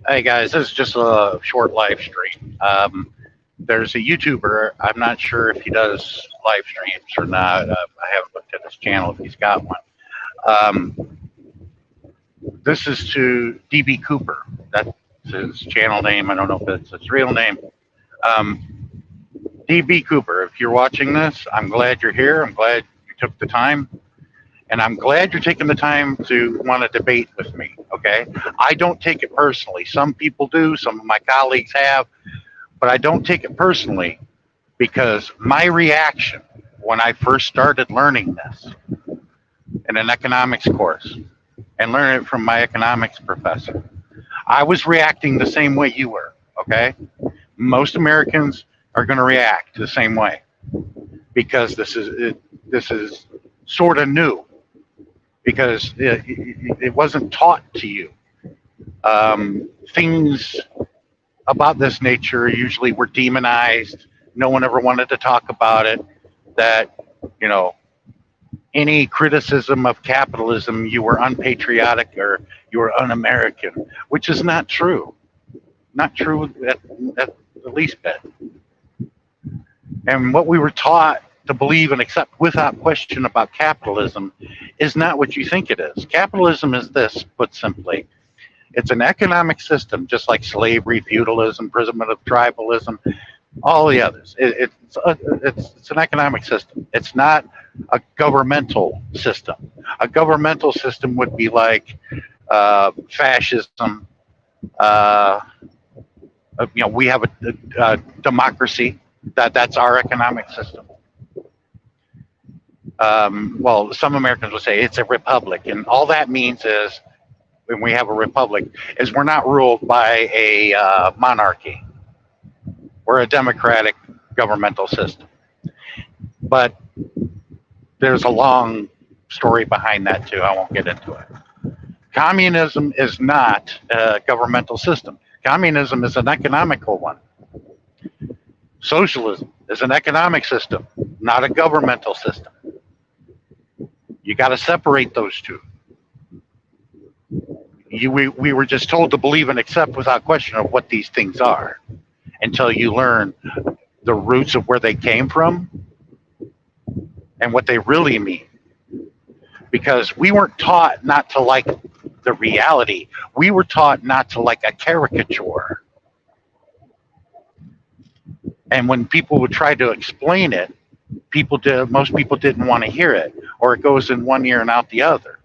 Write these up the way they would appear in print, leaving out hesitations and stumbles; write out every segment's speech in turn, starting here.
Hey guys, this is just a short live stream. There's a YouTuber. I'm not sure if he does live streams or not. I haven't looked at his channel if he's got one. Um, this is to DB Cooper. That's his channel name. I don't know if it's his real name. Um, DB Cooper, if you're watching this, I'm glad you're here. I'm glad you took the time. And I'm glad you're taking the time to want to debate with me. Okay. I don't take it personally. Some people do, some of my colleagues have, but I don't take it personally because my reaction when I first started learning this in an economics course and learning it from my economics professor, I was reacting the same way you were. Okay. Most Americans are going to react the same way because this is sort of new because it wasn't taught to you. Things about this nature usually were demonized. No one ever wanted to talk about it. That, you know, any criticism of capitalism, you were unpatriotic or you were un American, which is not true. Not true at the least bit. And what we were taught to believe and accept without question about capitalism is not what you think it is. Capitalism is this, put simply. It's an economic system, just like slavery, feudalism, imprisonment of tribalism, all the others. It's an economic system. It's not a governmental system. A governmental system would be like fascism. Uh, we have a democracy. That's our economic system. Well, some Americans will say it's a republic, and all that means is when we have a republic is we're not ruled by a monarchy. We're a democratic governmental system. But there's a long story behind that too. I won't get into it. Communism is not a governmental system. Communism is an economical one. Socialism is an economic system, not a governmental system. You got to separate those two. We were just told to believe and accept without question of what these things are until you learn the roots of where they came from and what they really mean. Because we weren't taught not to like the reality, we were taught not to like a caricature. And when people would try to explain it, most people didn't want to hear it, or it goes in one ear and out the other.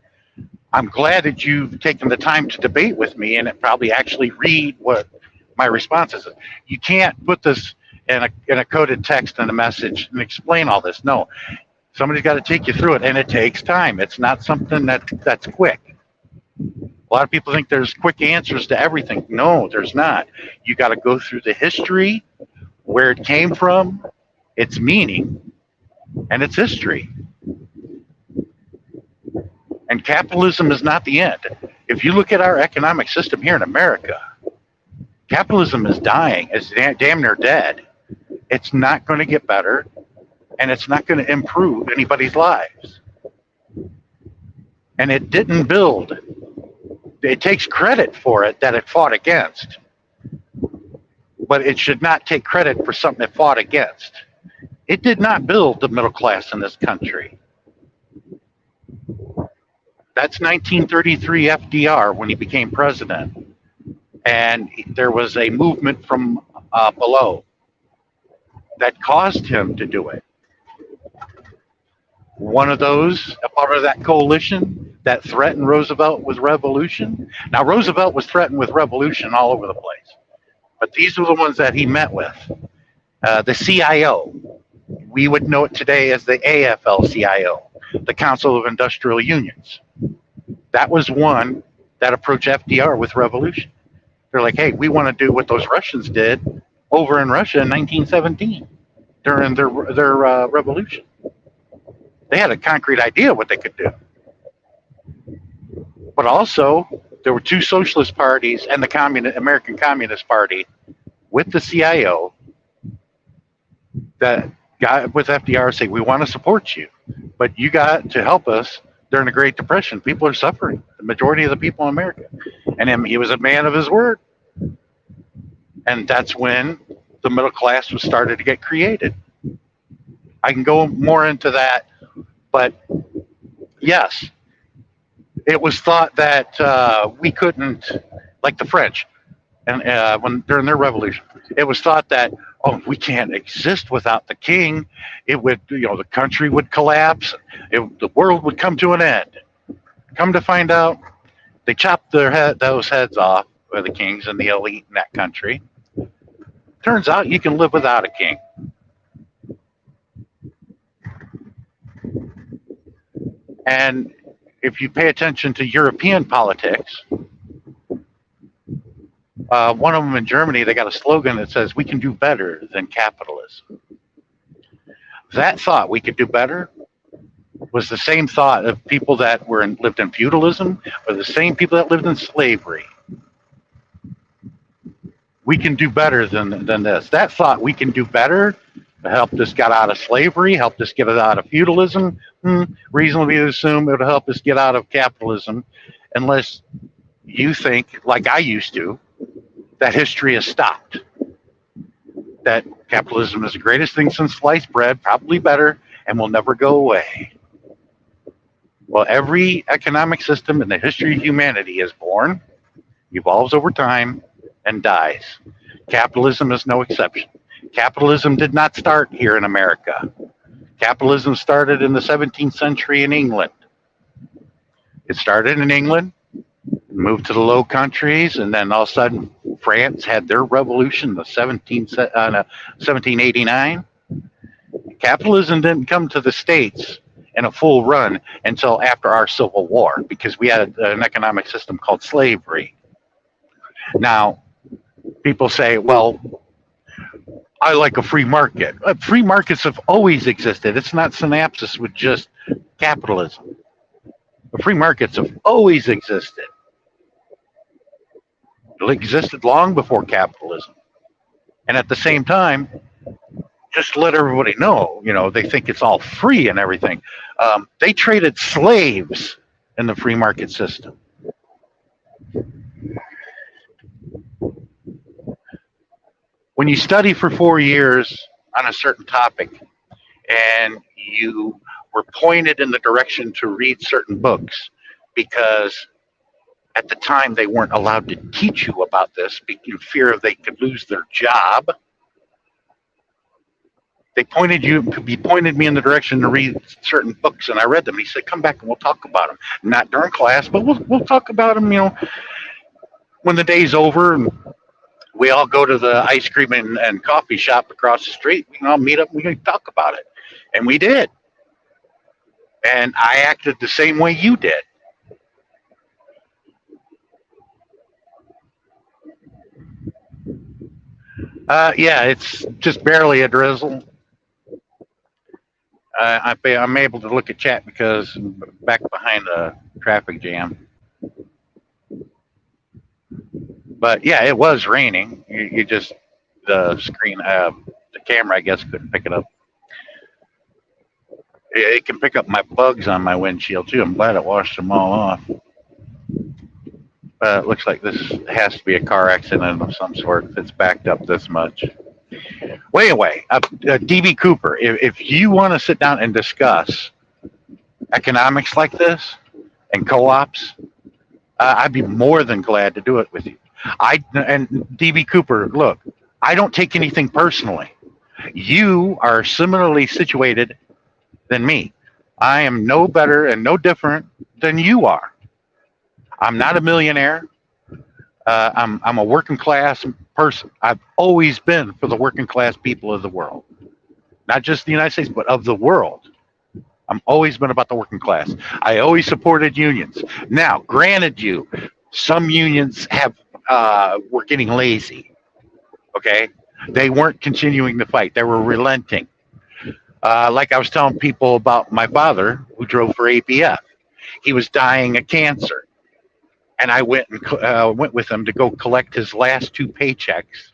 I'm glad that you've taken the time to debate with me and probably actually read what my response is. You can't put this in a coded text and a message and explain all this. No, somebody's got to take you through it, and it takes time. It's not something that's quick. A lot of people think there's quick answers to everything. No, there's not. You got to go through the history, where it came from, its meaning, and its history. And capitalism is not the end. If you look at our economic system here in America, capitalism is dying. It's damn near dead. It's not going to get better, and it's not going to improve anybody's lives. And it didn't build. It takes credit for it that it fought against, but it should not take credit for something it fought against. It did not build the middle class in this country. That's 1933 FDR when he became president. And there was a movement from below that caused him to do it. One of those, a part of that coalition that threatened Roosevelt with revolution. Now, Roosevelt was threatened with revolution all over the place, but these were the ones that he met with. The CIO, we would know it today as the AFL-CIO, the Council of Industrial Unions. That was one that approached FDR with revolution. They're like, hey, we want to do what those Russians did over in Russia in 1917 during their revolution. They had a concrete idea what they could do. But also, there were two socialist parties and the American Communist Party with the CIO that got with FDR saying, we want to support you, but you got to help us during the Great Depression. People are suffering, the majority of the people in America. And he was a man of his word. And that's when the middle class was started to get created. I can go more into that, but yes, it was thought that we couldn't, like the French, and when during their revolution, it was thought that, oh, we can't exist without the king. It would, the country would collapse. The world would come to an end. Come to find out, they chopped those heads off of the kings and the elite in that country. Turns out you can live without a king. And if you pay attention to European politics, one of them in Germany, they got a slogan that says, "We can do better than capitalism." That thought we could do better was the same thought of people that lived in feudalism, or the same people that lived in slavery. We can do better than this. That thought we can do better helped us get out of slavery, helped us get out of feudalism. Reasonably assume it would help us get out of capitalism, unless you think, like I used to, that history has stopped. That capitalism is the greatest thing since sliced bread, probably better, and will never go away. Well, every economic system in the history of humanity is born, evolves over time, and dies. Capitalism is no exception. Capitalism did not start here in America. Capitalism started in the 17th century in England. It started in England, moved to the Low Countries, and then all of a sudden France had their revolution in 1789. Capitalism didn't come to the States in a full run until after our Civil War, because we had an economic system called slavery. Now, people say, well, I like a free market. Free markets have always existed. It's not synapsis with just capitalism. The free markets have always existed. It existed long before capitalism. And at the same time, just to let everybody know, they think it's all free and everything. They traded slaves in the free market system. When you study for 4 years on a certain topic and you were pointed in the direction to read certain books, because at the time they weren't allowed to teach you about this in fear of they could lose their job, they pointed me in the direction to read certain books, and I read them. He said, "Come back and we'll talk about them. Not during class, but we'll talk about them. When the day's over and we all go to the ice cream and coffee shop across the street. We can all meet up and we can talk about it." And we did. And I acted the same way you did. Yeah, it's just barely a drizzle. I'm able to look at chat because I'm back behind a traffic jam. But yeah, it was raining. You just, the screen, the camera, I guess, couldn't pick it up. It can pick up my bugs on my windshield too. I'm glad it washed them all off. It looks like this has to be a car accident of some sort if it's backed up this much. Well, anyway, DB Cooper, if you want to sit down and discuss economics like this and co-ops, I'd be more than glad to do it with you. And DB Cooper, look, I don't take anything personally. You are similarly situated than me. I am no better and no different than you are. I'm not a millionaire. I'm a working class person. I've always been for the working class people of the world, not just the United States, but of the world. I've always been about the working class. I always supported unions. Now, granted, some unions were getting lazy. Okay, they weren't continuing to fight. They were relenting. Like I was telling people about my father, who drove for ABF. He was dying of cancer. And I went with him to go collect his last 2 paychecks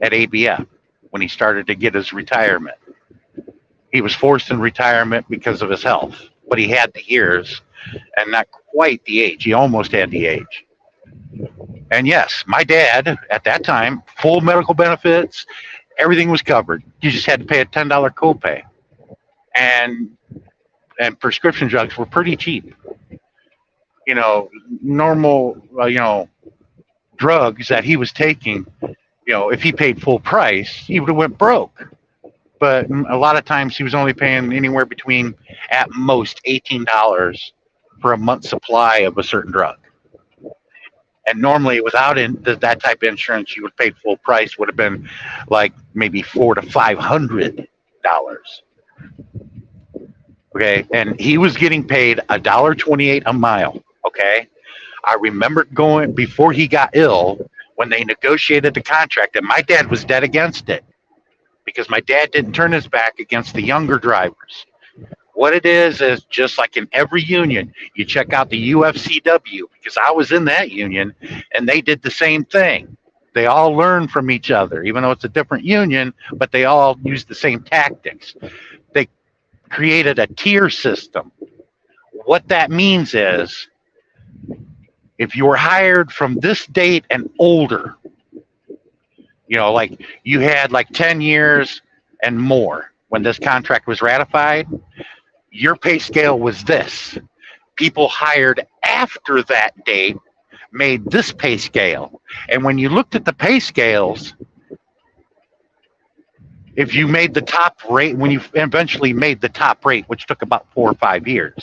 at ABF when he started to get his retirement. He was forced in retirement because of his health, but he had the years and not quite the age. He almost had the age. And yes, my dad at that time, full medical benefits, everything was covered. You just had to pay a $10 copay, and prescription drugs were pretty cheap. You know, normal drugs that he was taking. If he paid full price, he would have went broke. But a lot of times he was only paying anywhere between at most $18 for a month's supply of a certain drug. And normally, without that type of insurance, you would pay full price. Would have been like maybe $400 to $500. Okay, and he was getting paid $1.28 a mile. Okay, I remember going before he got ill when they negotiated the contract, and my dad was dead against it because my dad didn't turn his back against the younger drivers. What it is just like in every union, you check out the UFCW because I was in that union and they did the same thing. They all learn from each other, even though it's a different union, but they all use the same tactics. They created a tier system. What that means is if you were hired from this date and older, like you had like 10 years and more when this contract was ratified, your pay scale was this. People hired after that date made this pay scale. And when you looked at the pay scales, if you made the top rate, when you eventually made the top rate, which took about 4 or 5 years,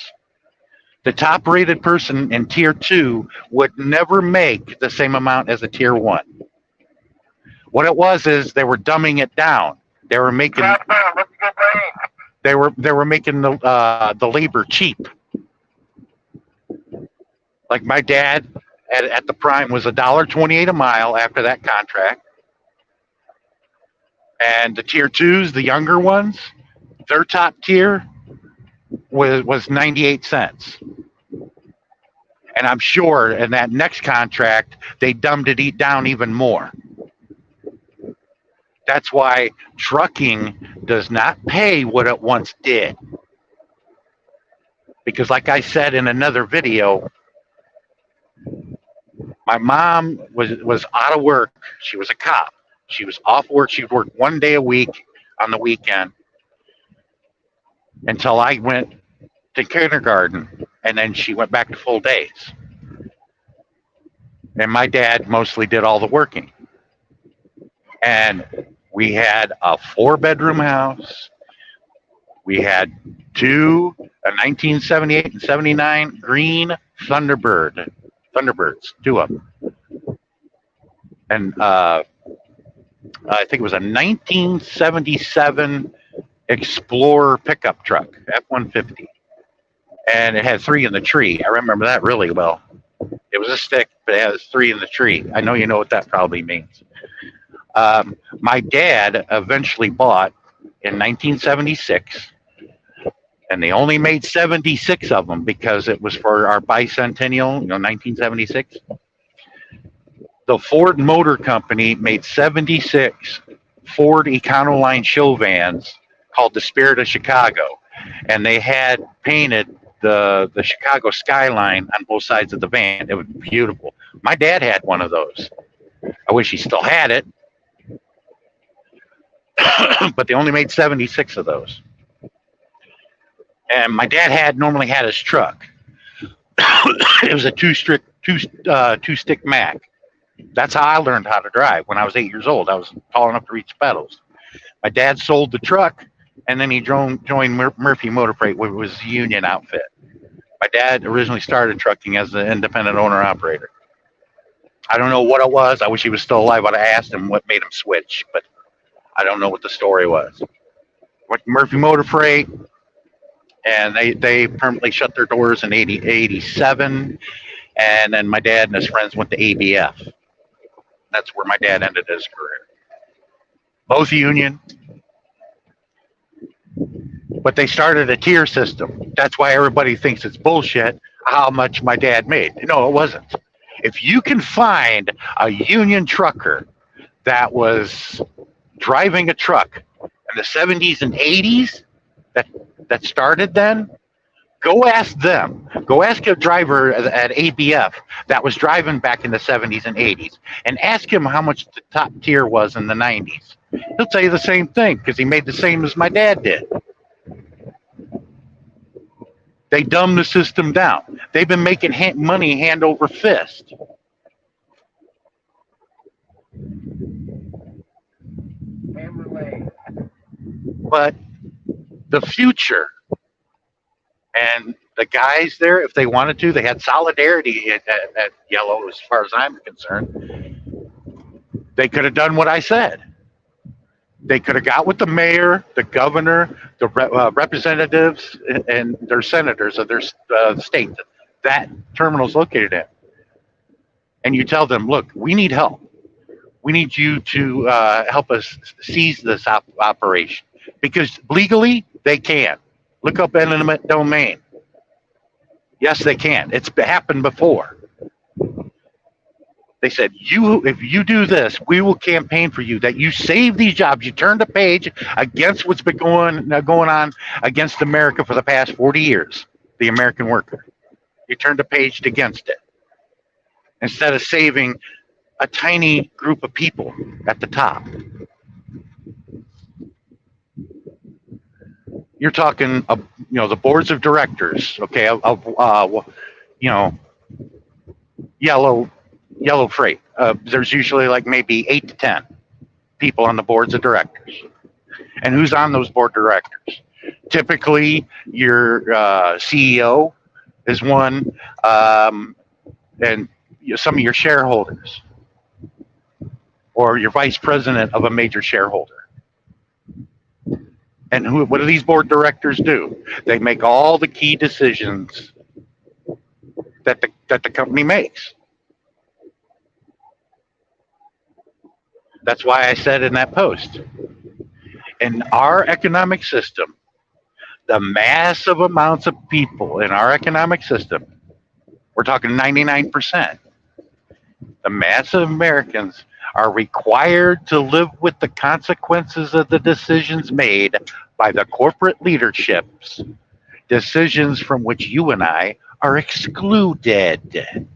the top rated person in tier 2 would never make the same amount as a tier 1. What it was is they were dumbing it down. They were making they were making the labor cheap. Like my dad at the prime was $1.28 a mile after that contract. And the tier 2s, the younger ones, their top tier was 98 cents. And I'm sure in that next contract, they dumbed it down even more. That's why trucking does not pay what it once did. Because like I said in another video, my mom was out of work. She was a cop. She was off work. She would work 1 day a week on the weekend until I went to kindergarten, and then she went back to full days. And my dad mostly did all the working. And we had a 4-bedroom house. We had a 1978 and 79 green Thunderbirds, 2 of them. And I think it was a 1977 Explorer pickup truck, F-150. And it had 3 in the tree. I remember that really well. It was a stick, but it has 3 in the tree. I know you know what that probably means. My dad eventually bought in 1976, and they only made 76 of them because it was for our bicentennial, 1976. The Ford Motor Company made 76 Ford Econoline show vans called the Spirit of Chicago, and they had painted the Chicago skyline on both sides of the van. It was beautiful. My dad had one of those. I wish he still had it. But they only made 76 of those. And my dad normally had his truck. It was a two-stick Mack. That's how I learned how to drive when I was 8 years old. I was tall enough to reach pedals. My dad sold the truck, and then he joined Murphy Motor Freight, which was a union outfit. My dad originally started trucking as an independent owner-operator. I don't know what it was. I wish he was still alive. I'd have asked him what made him switch, but I don't know what the story was. Went to Murphy Motor Freight, and they permanently shut their doors in 87. And then my dad and his friends went to ABF. That's where my dad ended his career. Both union. But they started a tier system. That's why everybody thinks it's bullshit how much my dad made. No, it wasn't. If you can find a union trucker that was driving a truck in the 70s and 80s that started then, Go ask them. Go ask a driver at ABF that was driving back in the 70s and 80s and ask him how much the top tier was in the 90s. He'll tell you the same thing because he made the same as my dad did. They dumbed the system down. They've been making money hand over fist. But the future and the guys there, if they wanted to, they had solidarity at Yellow, as far as I'm concerned. They could have done what I said. They could have got with the mayor, the governor, the representatives, and their senators of their state that terminal is located in. And you tell them, look, we need help. We need you to help us seize this operation. Because legally, they can. Look up eminent domain. Yes, they can. It's happened before. They said, if you do this, we will campaign for you, that you save these jobs. You turn the page against what's been going on against America for the past 40 years, the American worker. You turn the page against it. Instead of saving a tiny group of people at the top. You're talking, the boards of directors, okay, of Yellow Freight. There's usually like maybe 8 to 10 people on the boards of directors. And who's on those board directors? Typically, your CEO is one, and some of your shareholders, or your vice president of a major shareholder. And what do these board directors do? They make all the key decisions that the company makes. That's why I said in that post, in our economic system, the massive amounts of people in our economic system, we're talking 99%, the massive Americans are required to live with the consequences of the decisions made by the corporate leaderships, decisions from which you and I are excluded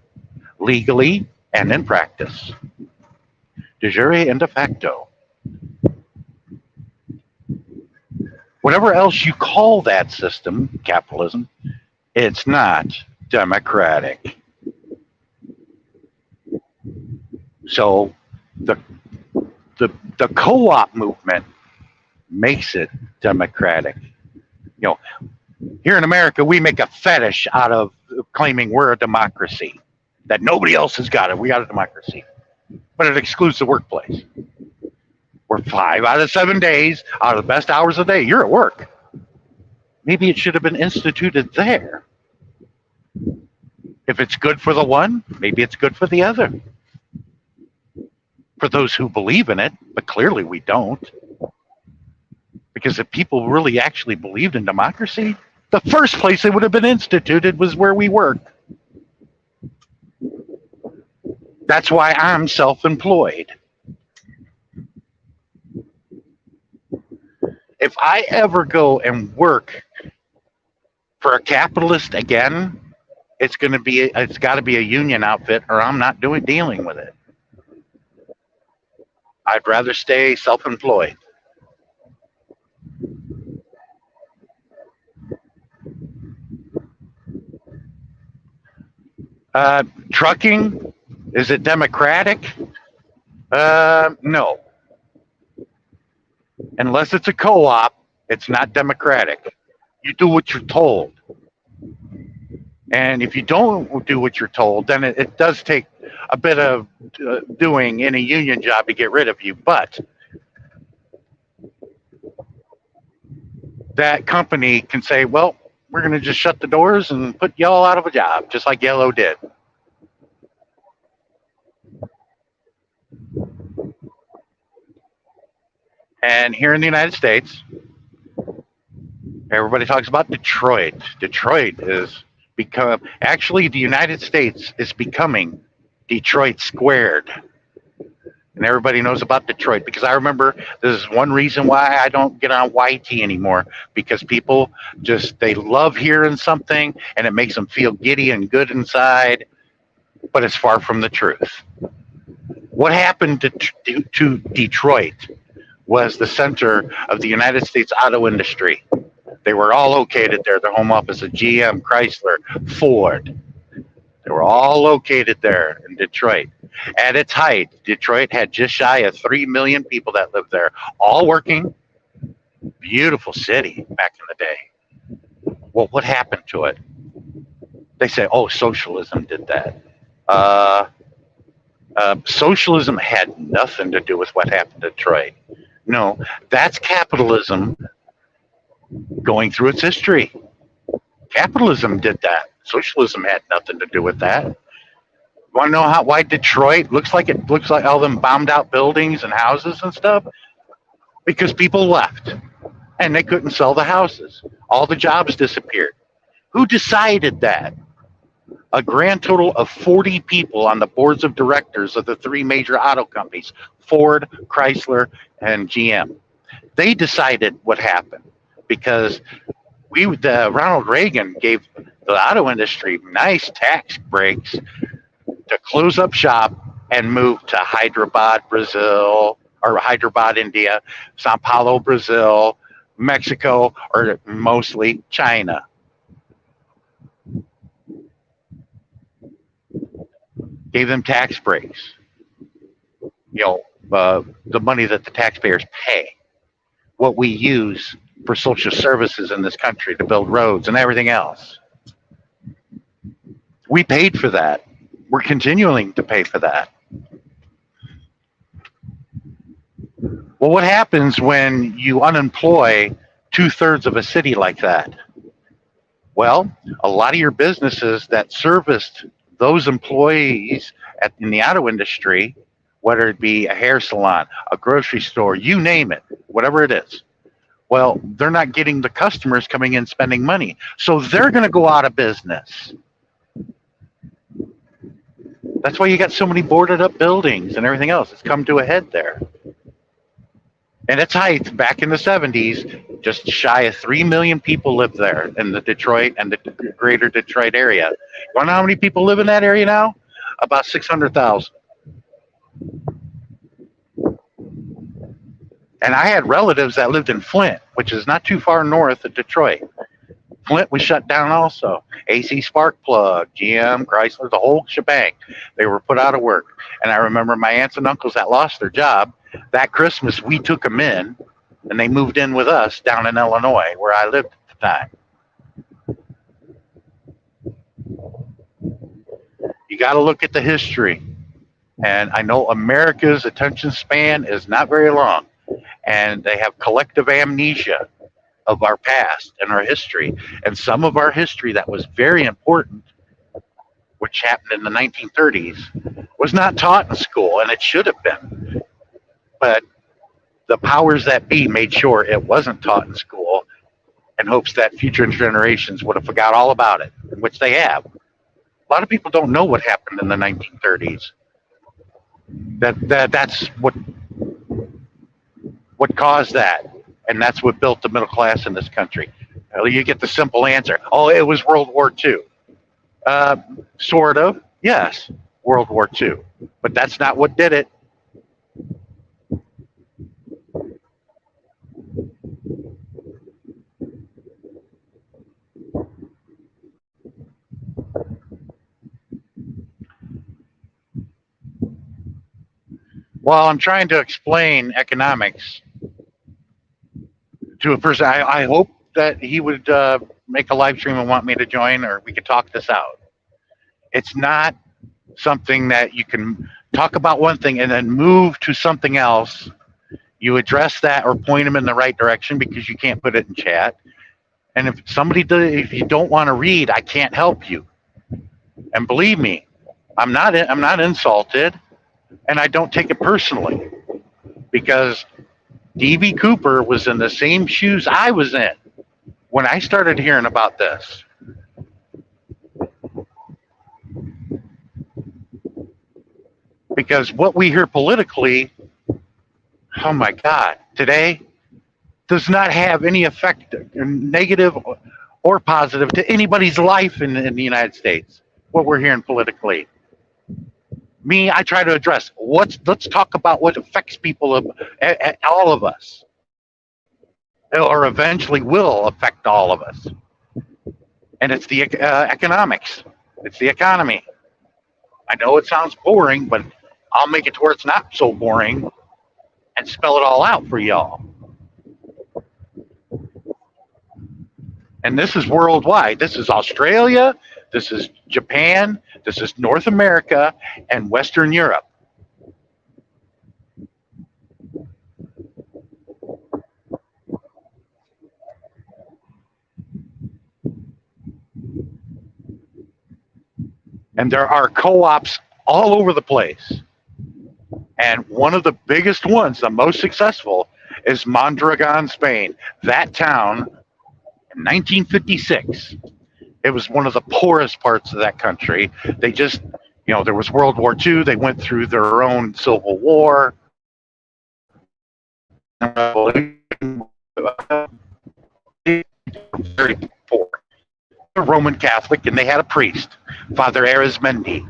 legally and in practice, de jure and de facto. Whatever else you call that system, capitalism, it's not democratic. So the co-op movement makes it democratic. Here in America, we make a fetish out of claiming we're a democracy, that nobody else has got it. We got a democracy. But it excludes the workplace. We're 5 out of 7 days, out of the best hours of the day, you're at work. Maybe it should have been instituted there. If it's good for the one, maybe it's good for the other. For those who believe in it, but clearly we don't. Because if people really actually believed in democracy, the first place it would have been instituted was where we work. That's why I'm self-employed. If I ever go and work for a capitalist again, it's got to be a union outfit, or I'm not dealing with it. I'd rather stay self-employed. Trucking, is it democratic? No. Unless it's a co-op, it's not democratic. You do what you're told. And if you don't do what you're told, then it does take a bit of doing in a union job to get rid of you. But that company can say, well, we're going to just shut the doors and put y'all out of a job, just like Yellow did. And here in the United States, everybody talks about Detroit. Detroit is actually the United States is becoming Detroit squared. And everybody knows about Detroit because I remember this is one reason why I don't get on YT anymore because people just they love hearing something and it makes them feel giddy and good inside, but it's far from the truth. What happened to Detroit was the center of the United States auto industry. They were all located there. The home office of GM, Chrysler, Ford. They were all located there in Detroit. At its height, Detroit had just shy of 3 million people that lived there, all working. Beautiful city back in the day. Well, what happened to it? They say, oh, socialism did that. Uh, Socialism had nothing to do with what happened to Detroit. No, that's capitalism going through its history. Capitalism did that. Socialism had nothing to do with that. Want to know why Detroit looks like all them bombed out buildings and houses and stuff? Because people left and they couldn't sell the houses. All the jobs disappeared. Who decided that? A grand total of 40 people on the boards of directors of the three major auto companies, Ford, Chrysler, and GM. They decided what happened because Ronald Reagan gave the auto industry nice tax breaks to close up shop and move to Hyderabad, Brazil, or Hyderabad, India, Sao Paulo, Brazil, Mexico, or mostly China. Gave them tax breaks. The money that the taxpayers pay, what we use for social services in this country to build roads and everything else. We paid for that. We're continuing to pay for that. Well, what happens when you unemploy 2/3 of a city like that? Well, a lot of your businesses that serviced those employees in the auto industry, whether it be a hair salon, a grocery store, you name it, whatever it is, well, they're not getting the customers coming in spending money. So they're going to go out of business. That's why you got so many boarded up buildings and everything else. It's come to a head there. And its height, back in the 70s, just shy of 3 million people lived there in the Detroit and the greater Detroit area. You want to know how many people live in that area now? About 600,000. And I had relatives that lived in Flint, which is not too far north of Detroit. Flint was shut down also. AC Sparkplug, GM, Chrysler, the whole shebang. They were put out of work. And I remember my aunts and uncles that lost their job. That Christmas, we took them in, and they moved in with us down in Illinois, where I lived at the time. You got to look at the history. And I know America's attention span is not very long, and they have collective amnesia of our past and our history. And some of our history that was very important, which happened in the 1930s, was not taught in school, and it should have been. But the powers that be made sure it wasn't taught in school in hopes that future generations would have forgot all about it, which they have. A lot of people don't know what happened in the 1930s. That's what caused that, and that's what built the middle class in this country. You get the simple answer: oh, it was World War II. Sort of, yes, World War II, but that's not what did it. Well, I'm trying to explain economics to a person. I hope that he would make a live stream and want me to join, or we could talk this out. It's not something that you can talk about one thing and then move to something else. You address that or point them in the right direction because you can't put it in chat. And if you don't want to read, I can't help you. And believe me, I'm not insulted. And I don't take it personally because D.B. Cooper was in the same shoes I was in when I started hearing about this. because what we hear politically, oh my God, today does not have any effect, negative or positive, to anybody's life in the United States. What we're hearing politically. Me, I try to address let's talk about what affects people, all of us, or eventually will affect all of us. And it's the economics. It's the economy. I know it sounds boring, but I'll make it to where it's not so boring and spell it all out for y'all. And this is worldwide. This is Australia, this is Japan, this is North America, and Western Europe. And there are co ops all over the place. And one of the biggest ones, the most successful, is Mondragon, Spain. That town in 1956, it was one of the poorest parts of that country. They just, there was World War II. They went through their own civil war. Very poor. They're Roman Catholic, and they had a priest, Father Arizmendi.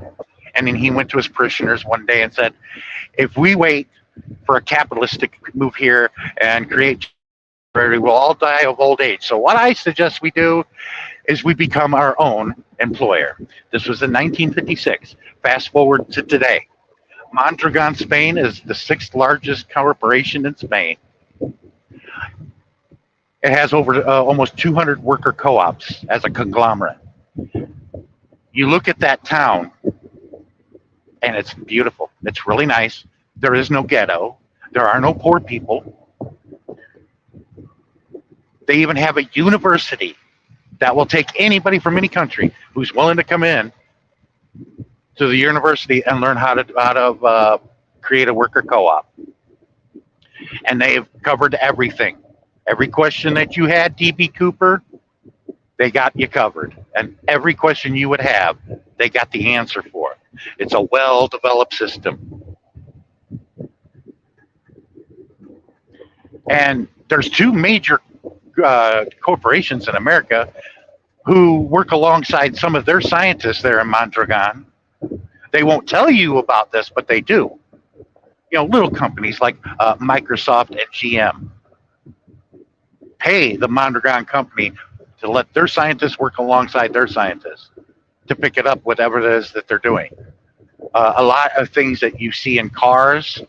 And then he went to his parishioners one day and said, if we wait for a capitalist to move here and create, we'll all die of old age. So what I suggest we do is we become our own employer. This was in 1956. Fast forward to today. Mondragon, Spain is the sixth largest corporation in Spain. It has over almost 200 worker co-ops as a conglomerate. You look at that town, and it's beautiful. It's really nice. There is no ghetto. There are no poor people. They even have a university that will take anybody from any country who's willing to come in to the university and learn how to create a worker co-op. And they've covered everything. Every question that you had, DB Cooper, they got you covered. And every question you would have, they got the answer for. It's a well-developed system. And there's two major corporations in America who work alongside some of their scientists there in Mondragon. They won't tell you about this, but they do. Little companies like Microsoft and GM pay the Mondragon company to let their scientists work alongside their scientists to pick it up, whatever it is that they're doing. A lot of things that you see in cars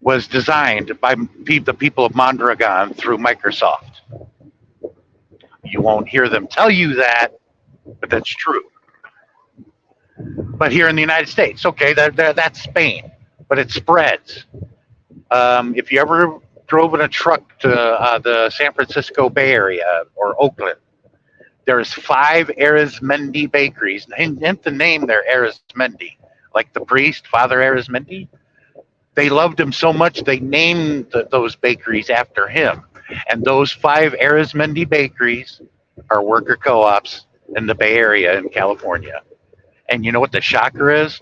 was designed by the people of Mondragon through Microsoft. You won't hear them tell you that, but that's true. But here in the United States, okay, that's Spain, but it spreads. If you ever drove in a truck to the San Francisco Bay Area or Oakland, there's 5 Arizmendi bakeries. And the name there, Arizmendi, like the priest, Father Arizmendi. They loved him so much they named those bakeries after him. And those 5 Arizmendi bakeries are worker co-ops in the Bay Area in California. And you know what the shocker is?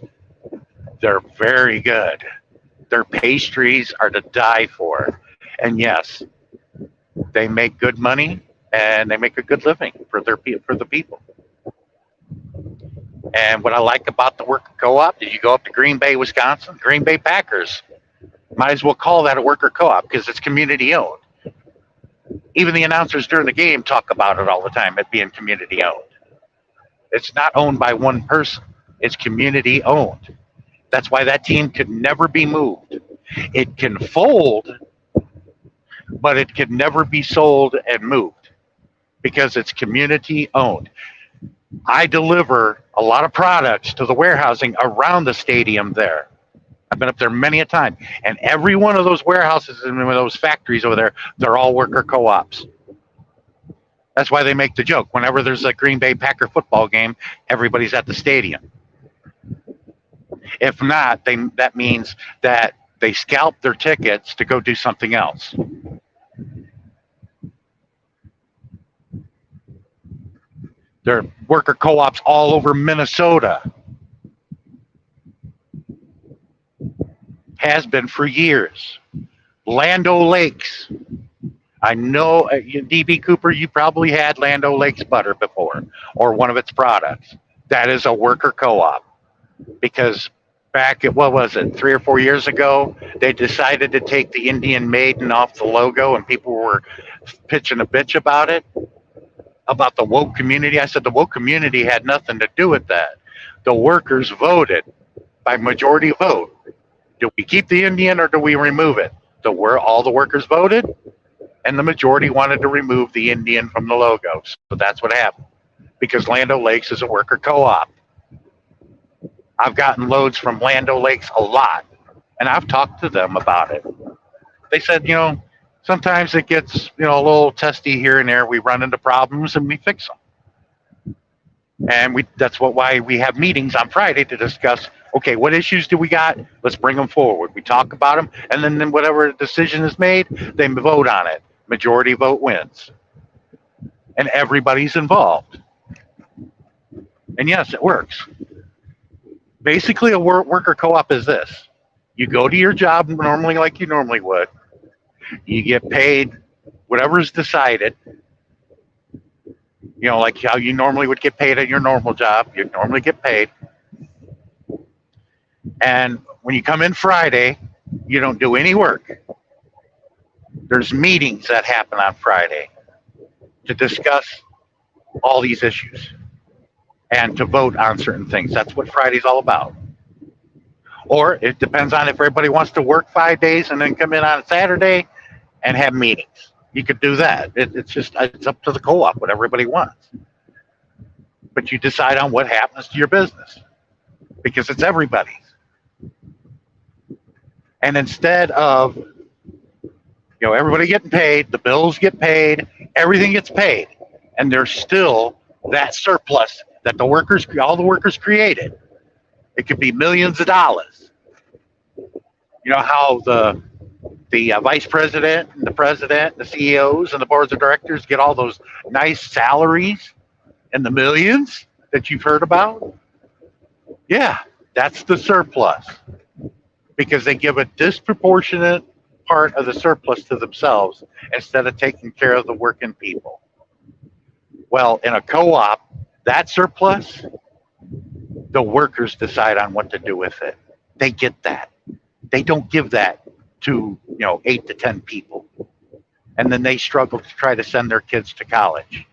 They're very good. Their pastries are to die for. And yes, they make good money and they make a good living for the people. And what I like about the worker co-op is you go up to Green Bay, Wisconsin, Green Bay Packers. Might as well call that a worker co-op because it's community owned. Even the announcers during the game talk about it all the time, it being community owned. It's not owned by one person. It's community owned. That's why that team could never be moved. It can fold, but it can never be sold and moved because it's community owned. I deliver a lot of products to the warehousing around the stadium there. I've been up there many a time. And every one of those warehouses and those factories over there, they're all worker co-ops. That's why they make the joke. Whenever there's a Green Bay Packer football game, everybody's at the stadium. If not, that means that they scalp their tickets to go do something else. There are worker co-ops all over Minnesota. has been for years. Land O'Lakes. I know, DB Cooper, you probably had Land O'Lakes butter before or one of its products. That is a worker co op because back at, what was it, 3 or 4 years ago, they decided to take the Indian Maiden off the logo and people were pitching a bitch about the woke community. I said the woke community had nothing to do with that. The workers voted by majority vote. Do we keep the Indian or do we remove it? All the workers voted, and the majority wanted to remove the Indian from the logo. So that's what happened because Land O'Lakes is a worker co-op. I've gotten loads from Land O'Lakes a lot, and I've talked to them about it. They said, sometimes it gets, a little testy here and there. We run into problems and we fix them. And that's why we have meetings on Friday to discuss, okay, what issues do we got? Let's bring them forward. We talk about them, and then whatever decision is made, they vote on it. Majority vote wins. And everybody's involved. And yes, it works. Basically, a worker co-op is this. You go to your job normally like you normally would. You get paid whatever is decided. Like how you normally would get paid at your normal job. You normally get paid. And when you come in Friday, you don't do any work. There's meetings that happen on Friday to discuss all these issues and to vote on certain things. That's what Friday's all about. Or it depends on if everybody wants to work 5 days and then come in on a Saturday and have meetings. You could do that. It's up to the co-op what everybody wants. But you decide on what happens to your business because it's everybody's. And instead of everybody getting paid, the bills get paid, everything gets paid, and there's still that surplus that all the workers created. It could be millions of dollars. How the vice president and the president, the CEOs and the boards of directors get all those nice salaries in the millions that you've heard about? Yeah, that's the surplus because they give a disproportionate part of the surplus to themselves instead of taking care of the working people. Well, in a co-op, that surplus, the workers decide on what to do with it. They get that. They don't give that to 8 to 10 people, and then they struggle to try to send their kids to college.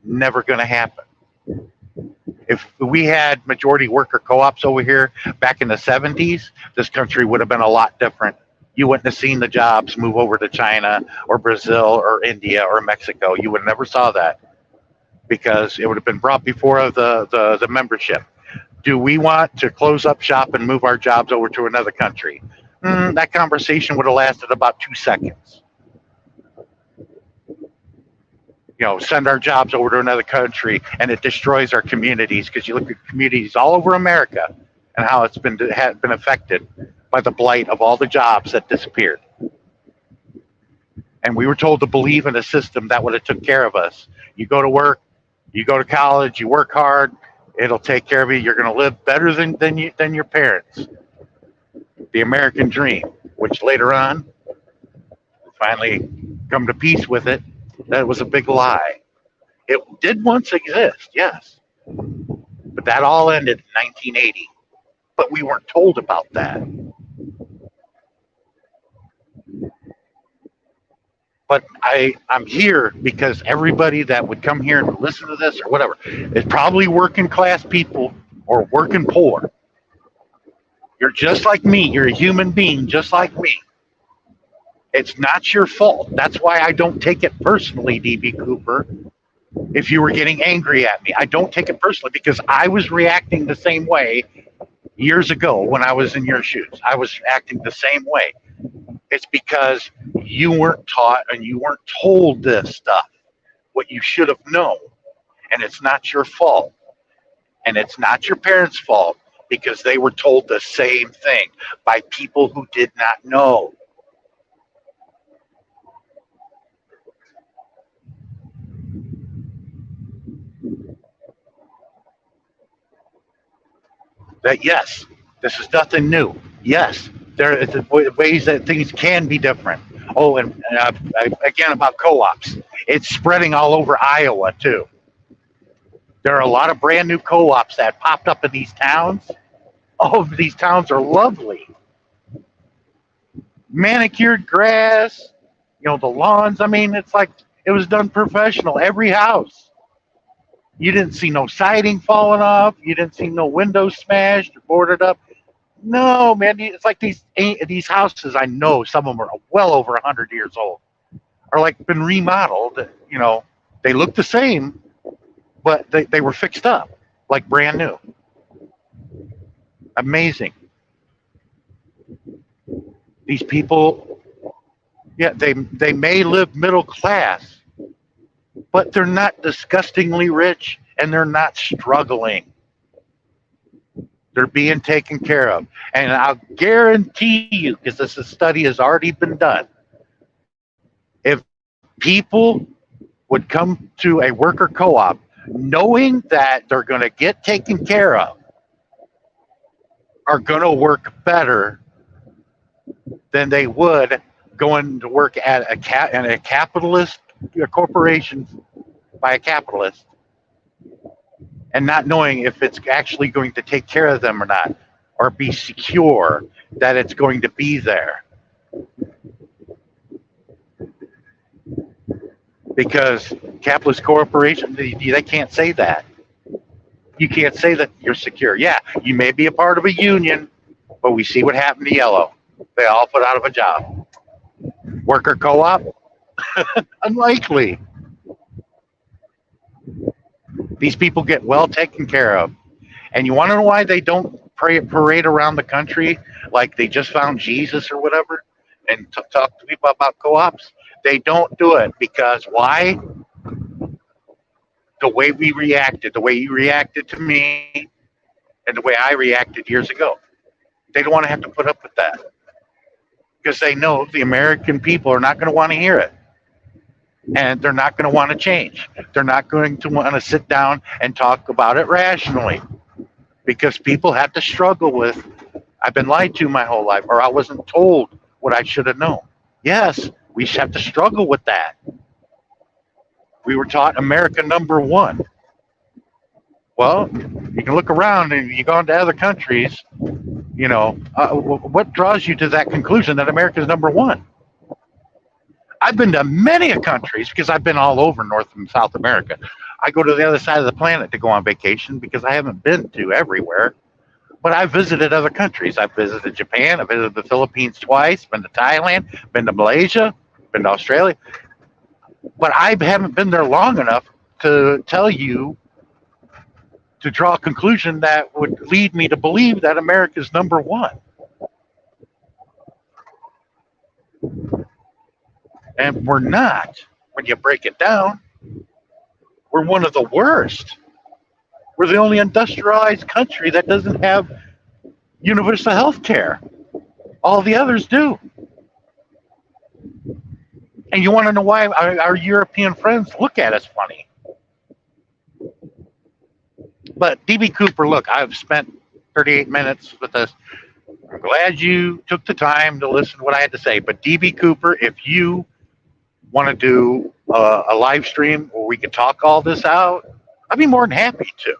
Never going to happen. If we had majority worker co-ops over here back in the 70s, this country would have been a lot different. You wouldn't have seen the jobs move over to China or Brazil or India or Mexico. You would have never saw that because it would have been brought before the membership. Do we want to close up shop and move our jobs over to another country? That conversation would have lasted about 2 seconds. Send our jobs over to another country, and it destroys our communities because you look at communities all over America and how it's been affected by the blight of all the jobs that disappeared. And we were told to believe in a system that would have took care of us. You go to work, you go to college, you work hard, it'll take care of you. You're going to live better than your parents. The American dream, which later on, finally come to peace with it, that was a big lie. It did once exist, yes, but that all ended in 1980. But we weren't told about that. But I'm here because everybody that would come here and listen to this or whatever is probably working class people or working poor. You're just like me. You're a human being just like me. It's not your fault. That's why I don't take it personally, DB Cooper. If you were getting angry at me, I don't take it personally because I was reacting the same way years ago when I was in your shoes. I was acting the same way. It's because you weren't taught and you weren't told this stuff, what you should have known. And it's not your fault. And it's not your parents' fault because they were told the same thing by people who did not know. That yes, this is nothing new. Yes, there are ways that things can be different. Oh, and again about co-ops, it's spreading all over Iowa too. There are a lot of brand new co-ops that popped up in these towns. Oh, these towns are lovely. Manicured grass, the lawns. I mean, it's like it was done professional. Every house. You didn't see no siding falling off. You didn't see no windows smashed or boarded up. No, man, it's like these houses. I know some of them are well over 100 years old. Are like been remodeled. They look the same, but they were fixed up like brand new. Amazing. These people, yeah, they may live middle class, but they're not disgustingly rich and they're not struggling. They're being taken care of. And I'll guarantee you, because this study has already been done, if people would come to a worker co op knowing that they're going to get taken care of, are going to work better than they would going to work at a capitalist corporation by a capitalist and not knowing if it's actually going to take care of them or not, or be secure that it's going to be there. Because capitalist corporations, they can't say that. You can't say that you're secure. Yeah, you may be a part of a union, but we see what happened to Yellow. They all put out of a job. Worker co-op? Unlikely. These people get well taken care of. And you want to know why they don't parade around the country like they just found Jesus or whatever and talk to people about co-ops? They don't do it because why? The way we reacted, the way you reacted to me, and the way I reacted years ago. They don't want to have to put up with that because they know the American people are not going to want to hear it. And they're not going to want to change. They're not going to want to sit down and talk about it rationally because people have to struggle with, I've been lied to my whole life, or I wasn't told what I should have known. Yes, we have to struggle with that. We were taught America number one. Well, you can look around and you go into other countries, what draws you to that conclusion that America is number one? I've been to many countries because I've been all over North and South America. I go to the other side of the planet to go on vacation because I haven't been to everywhere. But I've visited other countries. I've visited Japan. I've visited the Philippines twice. Been to Thailand. Been to Malaysia. Been to Australia. But I haven't been there long enough to tell you to draw a conclusion that would lead me to believe that America's number one. And we're not. When you break it down, we're one of the worst. We're the only industrialized country that doesn't have universal health care. All the others do. And you want to know why our European friends look at us funny. But D.B. Cooper, look, I've spent 38 minutes with this. I'm glad you took the time to listen to what I had to say. But D.B. Cooper, if you want to do a live stream where we can talk all this out, I'd be more than happy to.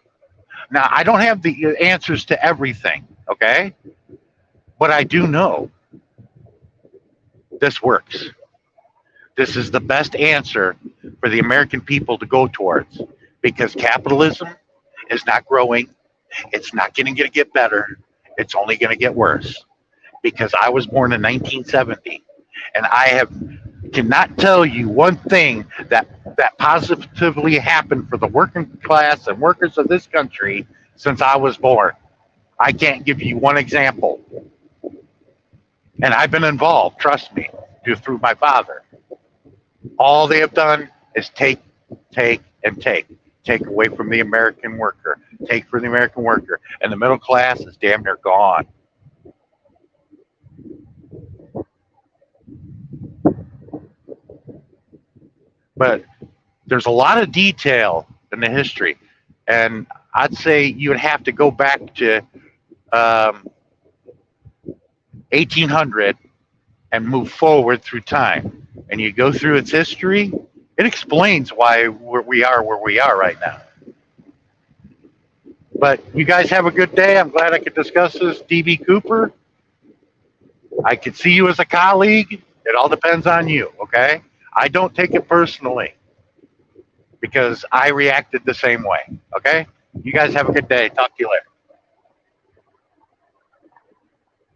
Now, I don't have the answers to everything, okay? But I do know this works. This is the best answer for the American people to go towards because capitalism is not growing. It's not going to get better. It's only going to get worse because I was born in 1970 and cannot tell you one thing that positively happened for the working class and workers of this country since I was born. I can't give you one example. And I've been involved, trust me, through my father. All they have done is take, and take. Take away from the American worker. Take from the American worker. And the middle class is damn near gone. But there's a lot of detail in the history. And I'd say you would have to go back to 1800 and move forward through time, and you go through its history, it explains why we are where we are right now. But you guys have a good day. I'm glad I could discuss this. DB Cooper, I could see you as a colleague. It all depends on you, okay? I don't take it personally because I reacted the same way, okay? You guys have a good day. Talk to you later.